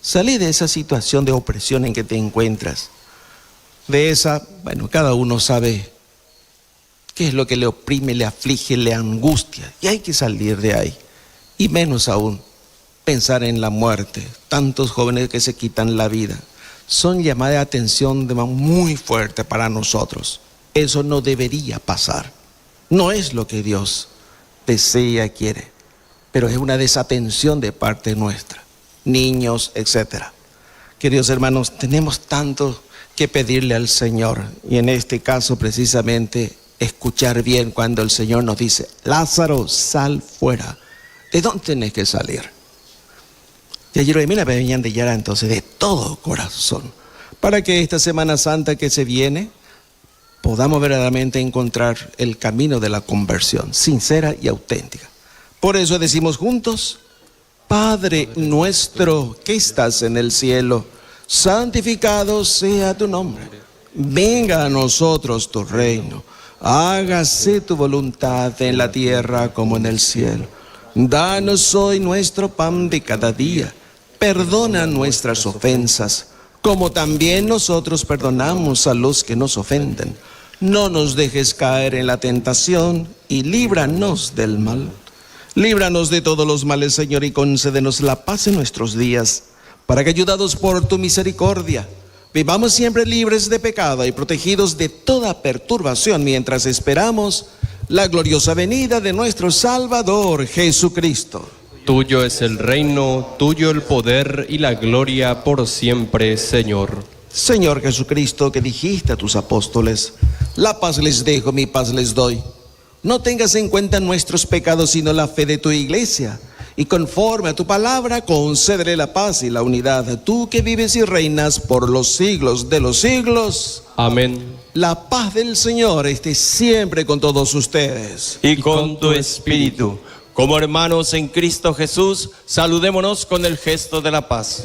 salir de esa situación de opresión en que te encuentras. De esa, bueno, cada uno sabe qué es lo que le oprime, le aflige, le angustia. Y hay que salir de ahí. Y menos aún, pensar en la muerte. Tantos jóvenes que se quitan la vida. Son llamadas de atención muy fuerte para nosotros. Eso no debería pasar. No es lo que Dios desea, quiere. Pero es una desatención de parte nuestra. Niños, etc. Queridos hermanos, tenemos tanto que pedirle al Señor. Y en este caso precisamente escuchar bien cuando el Señor nos dice, Lázaro, sal fuera. ¿De dónde tenés que salir? Y ayer me venían de Yara, entonces de todo corazón, para que esta Semana Santa que se viene podamos verdaderamente encontrar el camino de la conversión sincera y auténtica. Por eso decimos juntos, Padre nuestro que estás en el cielo, santificado sea tu nombre. Venga a nosotros tu reino. Hágase tu voluntad en la tierra como en el cielo. Danos hoy nuestro pan de cada día. Perdona nuestras ofensas, como también nosotros perdonamos a los que nos ofenden. No nos dejes caer en la tentación y líbranos del mal. Líbranos de todos los males, Señor, y concédenos la paz en nuestros días, para que, ayudados por tu misericordia, vivamos siempre libres de pecado y protegidos de toda perturbación mientras esperamos la gloriosa venida de nuestro Salvador Jesucristo. Tuyo es el reino, tuyo el poder y la gloria por siempre, Señor. Señor Jesucristo, que dijiste a tus apóstoles, la paz les dejo, mi paz les doy. No tengas en cuenta nuestros pecados, sino la fe de tu iglesia. Y conforme a tu palabra, concédele la paz y la unidad. Tú que vives y reinas por los siglos de los siglos. Amén. La paz del Señor esté siempre con todos ustedes. Y con tu espíritu. Como hermanos en Cristo Jesús, saludémonos con el gesto de la paz.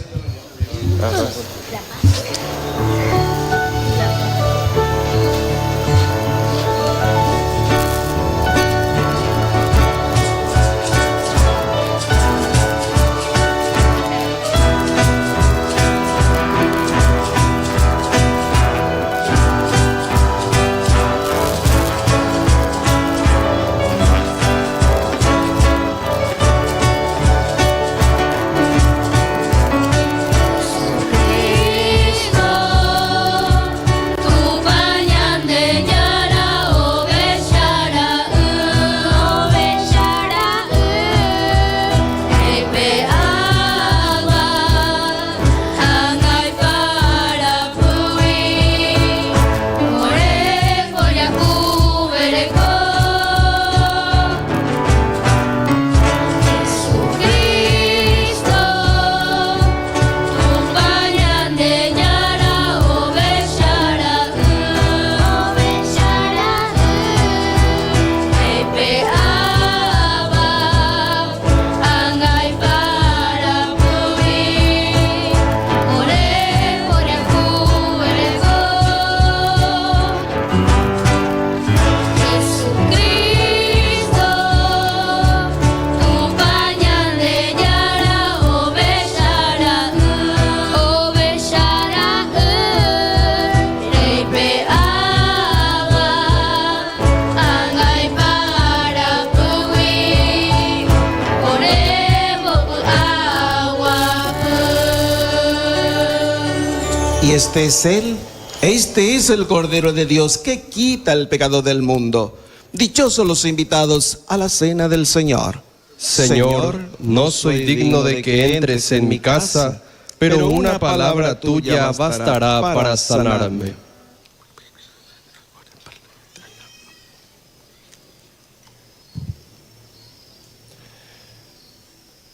Y este es Él, este es el Cordero de Dios que quita el pecado del mundo. Dichosos los invitados a la cena del Señor. Señor, no soy digno de que entres en mi casa, pero una palabra tuya bastará para sanarme.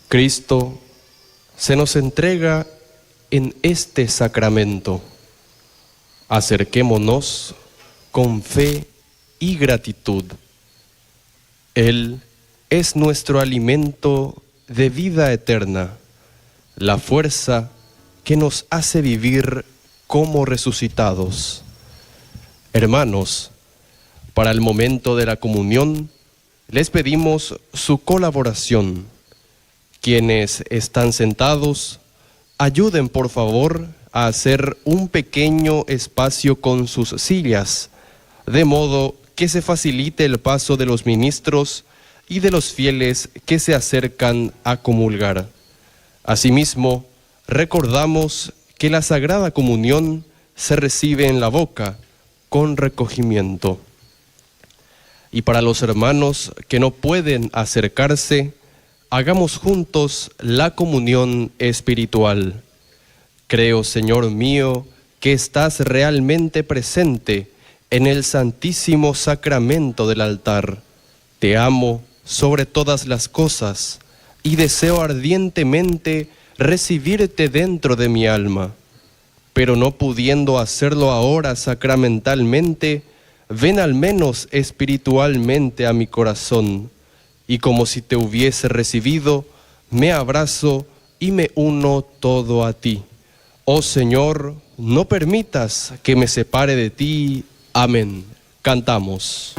Cristo se nos entrega en este sacramento. Acerquémonos con fe y gratitud. Él es nuestro alimento de vida eterna, la fuerza que nos hace vivir como resucitados. Hermanos, para el momento de la comunión, les pedimos su colaboración. Quienes están sentados, ayuden por favor a hacer un pequeño espacio con sus sillas, de modo que se facilite el paso de los ministros y de los fieles que se acercan a comulgar. Asimismo, recordamos que la Sagrada Comunión se recibe en la boca con recogimiento. Y para los hermanos que no pueden acercarse, hagamos juntos la comunión espiritual. Creo, Señor mío, que estás realmente presente en el santísimo sacramento del altar. Te amo sobre todas las cosas y deseo ardientemente recibirte dentro de mi alma. Pero no pudiendo hacerlo ahora sacramentalmente, ven al menos espiritualmente a mi corazón, y como si te hubiese recibido, me abrazo y me uno todo a ti. Oh Señor, no permitas que me separe de ti. Amén. Cantamos.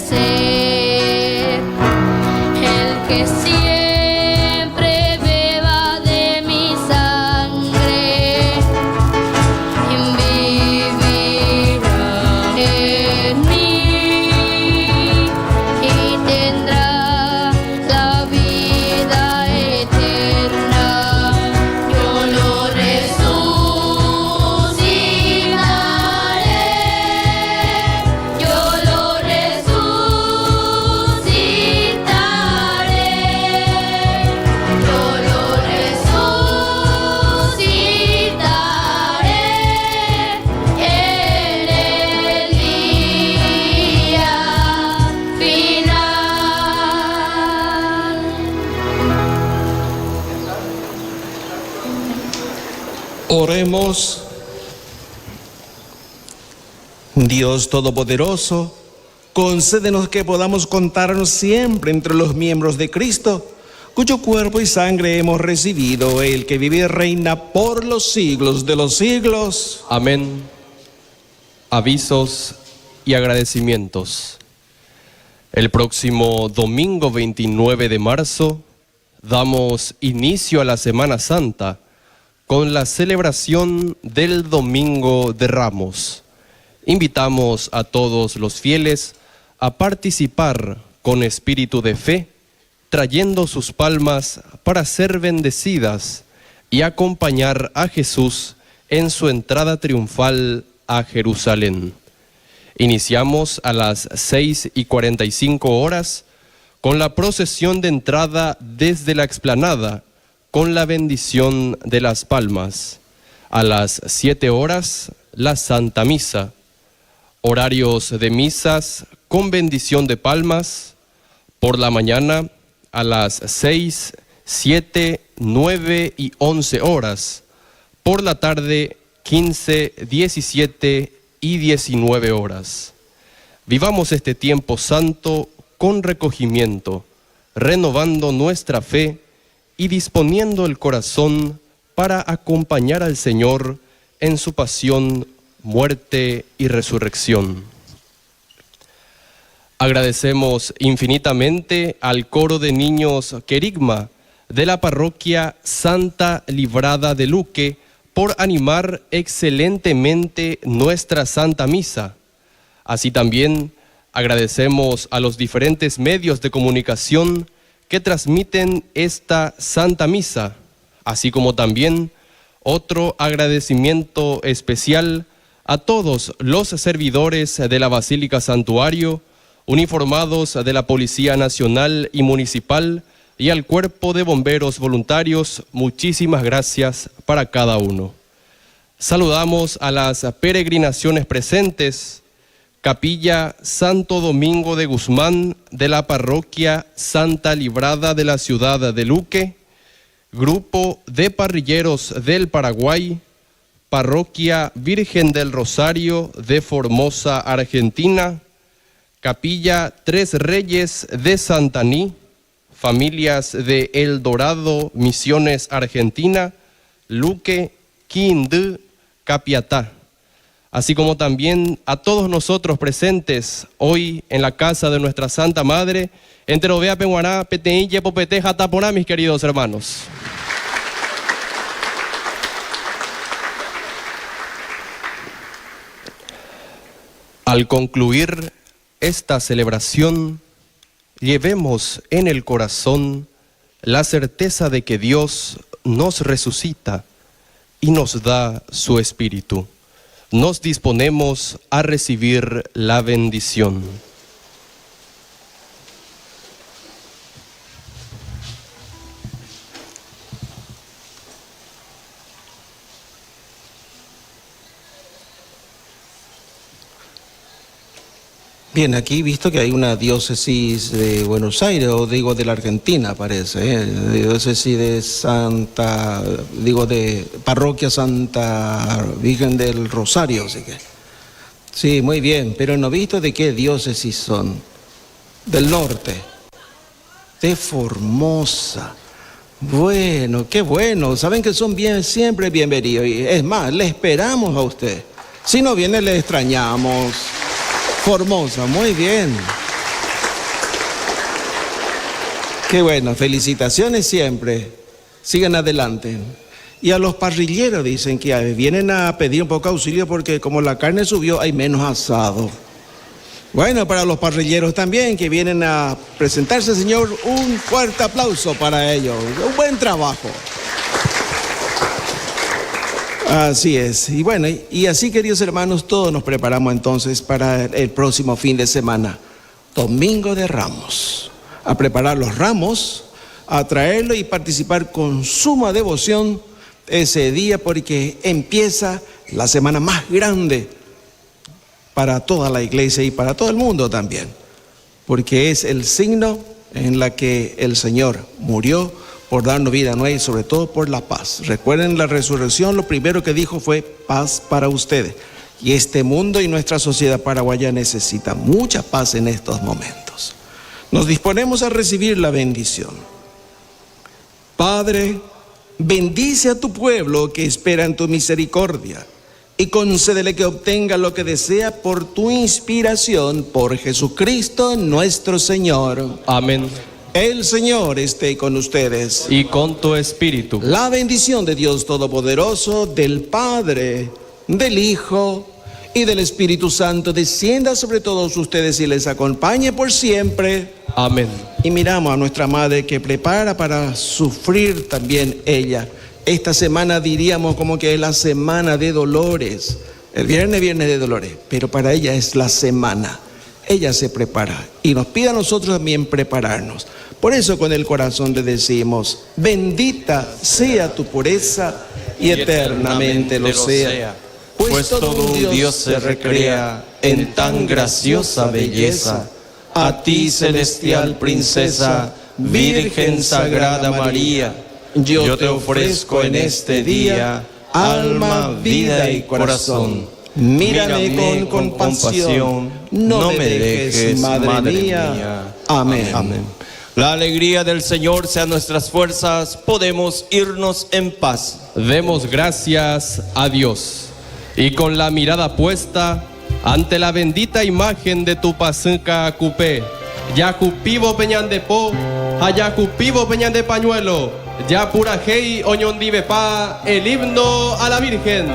sed. El que siempre beba de mi sangre, vivirá en mí y tendrá la vida eterna. Yo lo resucitaré, yo lo resucitaré, yo lo resucitaré en el día final. Oremos. Dios Todopoderoso, concédenos que podamos contarnos siempre entre los miembros de Cristo, cuyo cuerpo y sangre hemos recibido, el que vive y reina por los siglos de los siglos. Amén. Avisos y agradecimientos. El próximo domingo 29 de marzo damos inicio a la Semana Santa con la celebración del Domingo de Ramos. Invitamos a todos los fieles a participar con espíritu de fe, trayendo sus palmas para ser bendecidas y acompañar a Jesús en su entrada triunfal a Jerusalén. Iniciamos a las 6:45 con la procesión de entrada desde la explanada con la bendición de las palmas. A las 7 la Santa Misa. Horarios de misas con bendición de palmas. Por la mañana a las 6, 7, 9 y 11 horas. Por la tarde 15, 17 y 19 horas. Vivamos este tiempo santo con recogimiento, renovando nuestra fe y disponiendo el corazón para acompañar al Señor en su pasión, muerte y resurrección. Agradecemos infinitamente al coro de niños Querigma de la parroquia Santa Librada de Luque por animar excelentemente nuestra Santa Misa. Así también agradecemos a los diferentes medios de comunicación que transmiten esta Santa Misa, así como también otro agradecimiento especial a todos los servidores de la Basílica Santuario, uniformados de la Policía Nacional y Municipal y al Cuerpo de Bomberos Voluntarios. Muchísimas gracias para cada uno. Saludamos a las peregrinaciones presentes. Capilla Santo Domingo de Guzmán de la parroquia Santa Librada de la ciudad de Luque, Grupo de Parrilleros del Paraguay, Parroquia Virgen del Rosario de Formosa, Argentina, Capilla Tres Reyes de Santaní, familias de El Dorado, Misiones, Argentina, Luque, Quindú, Capiatá. Así como también a todos nosotros presentes hoy en la casa de nuestra Santa Madre, en Terovea, Pehuaná, Peteille, Popete, Jataponá, mis queridos hermanos. Al concluir esta celebración, llevemos en el corazón la certeza de que Dios nos resucita y nos da su Espíritu. Nos disponemos a recibir la bendición. Bien, aquí he visto que hay una diócesis de Buenos Aires, o digo de la Argentina parece, diócesis de de parroquia Santa Virgen del Rosario, así que. Sí, muy bien, pero no he visto de qué diócesis son. Del norte, de Formosa. Bueno, qué bueno, saben que son siempre bienvenidos, y es más, le esperamos a usted. Si no viene, le extrañamos. Formosa, muy bien. Qué bueno, felicitaciones siempre. Sigan adelante. Y a los parrilleros dicen que vienen a pedir un poco de auxilio porque como la carne subió hay menos asado. Bueno, para los parrilleros también que vienen a presentarse, Señor, un fuerte aplauso para ellos. Un buen trabajo. Así es. Y bueno, y así, queridos hermanos, todos nos preparamos entonces para el próximo fin de semana. Domingo de Ramos. A preparar los ramos, a traerlo y participar con suma devoción ese día porque empieza la semana más grande para toda la iglesia y para todo el mundo también, porque es el signo en la que el Señor murió por darnos vida nueva y sobre todo por la paz. Recuerden la resurrección, lo primero que dijo fue paz para ustedes. Y este mundo y nuestra sociedad paraguaya necesita mucha paz en estos momentos. Nos disponemos a recibir la bendición. Padre, bendice a tu pueblo que espera en tu misericordia y concédele que obtenga lo que desea por tu inspiración, por Jesucristo nuestro Señor. Amén. El Señor esté con ustedes. Y con tu espíritu. La bendición de Dios Todopoderoso, del Padre, del Hijo y del Espíritu Santo descienda sobre todos ustedes y les acompañe por siempre. Amén. Y miramos a nuestra Madre que prepara para sufrir también ella. Esta semana diríamos como que es la semana de dolores. El viernes de dolores, pero para ella es la semana. Ella se prepara y nos pide a nosotros también prepararnos. Por eso con el corazón le decimos, bendita sea tu pureza y eternamente lo sea. Pues todo un Dios se recrea en tan graciosa belleza. A ti, celestial princesa, Virgen Sagrada María, yo te ofrezco en este día alma, vida y corazón. Mírame con compasión, no me dejes, Madre mía. Amén. Amén. La alegría del Señor sea nuestras fuerzas, podemos irnos en paz. Demos gracias a Dios y con la mirada puesta ante la bendita imagen de tu pasunca cupé, yacupivo peñan de po, ayacupivo peñan de pañuelo, ya pura hey oñondivepa, el himno a la Virgen.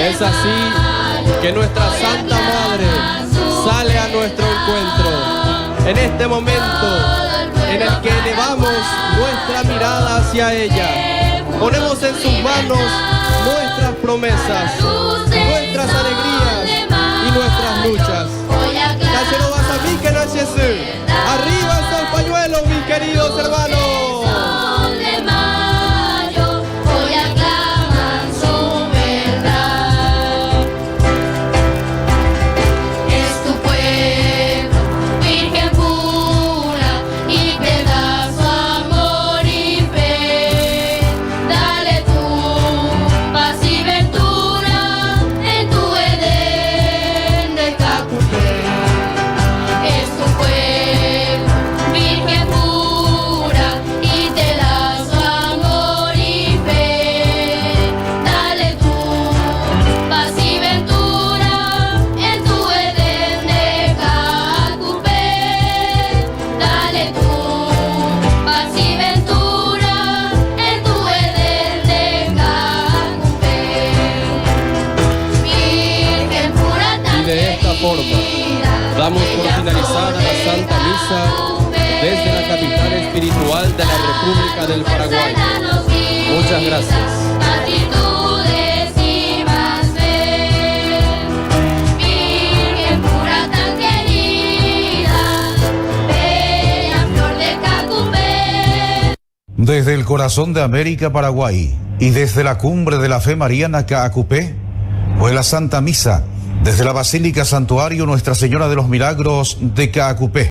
Es así que nuestra Santa Madre sale a nuestro encuentro en este momento en el que elevamos nuestra mirada hacia ella. Ponemos en sus manos nuestras promesas, nuestras alegrías y nuestras luchas. Cállelo vas a mí que no es Jesús. Arriba esos pañuelos, mis queridos hermanos. Virgen pura Misa desde la capital espiritual de la República del Paraguay. Muchas gracias. Actitudes y más fe. Virgen pura tan querida, bella flor de Cacupé. Desde el corazón de América, Paraguay, y desde la cumbre de la fe mariana Caacupé, fue la Santa Misa desde la Basílica Santuario Nuestra Señora de los Milagros de Caacupé.